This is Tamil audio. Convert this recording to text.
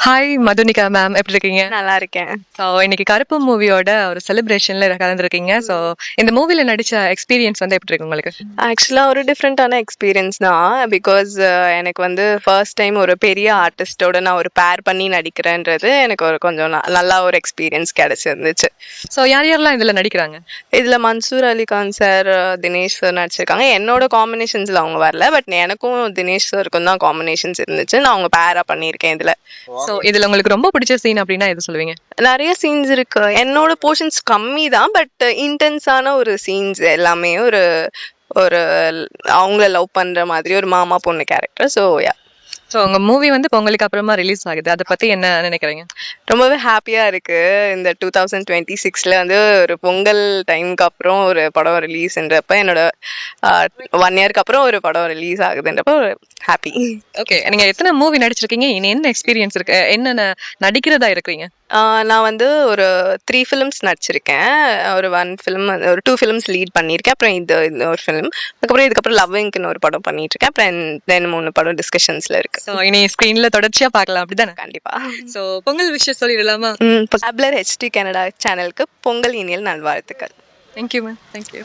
ஹாய் மதுனிகா மேம், எப்படி இருக்கீங்க? நல்லா இருக்கேன். ஸோ இன்னைக்கு கருப்பு மூவியோட ஒரு செலிப்ரேஷன்ல கலந்துருக்கீங்க. ஸோ இந்த மூவில நடிச்ச எக்ஸ்பீரியன்ஸ் வந்து எப்படி இருக்கு உங்களுக்கு? ஆக்சுவலா ஒரு டிஃப்ரெண்டான எக்ஸ்பீரியன்ஸ் தான். பிகாஸ் எனக்கு வந்து ஃபர்ஸ்ட் டைம் ஒரு பெரிய ஆர்டிஸ்டோட நான் ஒரு பேர் பண்ணி நடிக்கிறேன்றது எனக்கு ஒரு கொஞ்சம் நல்லா ஒரு எக்ஸ்பீரியன்ஸ் கிடைச்சிருந்துச்சு. ஸோ யார் யாரெல்லாம் இதுல நடிக்கிறாங்க? இதுல மன்சூர் அலிகான் சார், தினேஷ் சார் நடிச்சிருக்காங்க. என்னோட காம்பினேஷன்ஸ்ல அவங்க வரல. பட் எனக்கும் தினேஷ் சாருக்கும் தான் காம்பினேஷன்ஸ் இருந்துச்சு. நான் அவங்க பேரா பண்ணியிருக்கேன் இதுல. ஸோ இதுல உங்களுக்கு ரொம்ப பிடிச்ச சீன் அப்படின்னா எது சொல்லுவீங்க? நிறைய சீன்ஸ் இருக்கு. என்னோட போர்ஷன்ஸ் கம்மி தான். பட் இன்டென்ஸான ஒரு சீன்ஸ் எல்லாமே ஒரு ஒரு அவங்கள லவ் பண்ற மாதிரி ஒரு மாமா பொண்ணு கேரக்டர். ஸோ யா, ஸோ உங்க மூவி வந்து பொங்கலுக்கு அப்புறமா ரிலீஸ் ஆகுது. அதை பத்தி என்ன நினைக்கிறீங்க? ரொம்பவே ஹாப்பியா இருக்கு. இந்த 2026ல வந்து ஒரு பொங்கல் டைமுக்கு அப்புறம் ஒரு படம் ரிலீஸ்ன்றப்ப என்னோட 1 இயர்க்கு அப்புறம் ஒரு படம் ரிலீஸ் ஆகுதுன்றப்ப ஹாப்பி. ஓகே, நீங்க எத்தனை மூவி நடிச்சிருக்கீங்க? இனி என்ன எக்ஸ்பீரியன்ஸ் இருக்கு? என்னென்ன நடிக்கிறதா இருக்கிறீங்க? நான் வந்து ஒரு 3 ஃபிலிம்ஸ் நடிச்சிருக்கேன். ஒரு 1 ஃபிலிம், ஒரு 2 ஃபிலிம்ஸ் லீட் பண்ணியிருக்கேன். அப்புறம் இந்த ஒரு ஃபிலிம், இதுக்கப்புறம் லவ் இங்க்னு ஒரு படம் பண்ணிட்டு இருக்கேன். அப்புறம் தென் 3 படம் டிஸ்கஷன்ஸ்ல இருக்கு. ஸோ இனி ஸ்க்ரீன்ல தொடர்ச்சியா பார்க்கலாம், அப்படிதானே? கண்டிப்பா. ஸோ பொங்கல் விஷயம் சொல்லிடலாமா? பாப்புலர் ஹெச்டி கனடா சேனலுக்கு பொங்கல் இனியல் நல்வாழ்த்துக்கள். Thank you ma'am, thank you.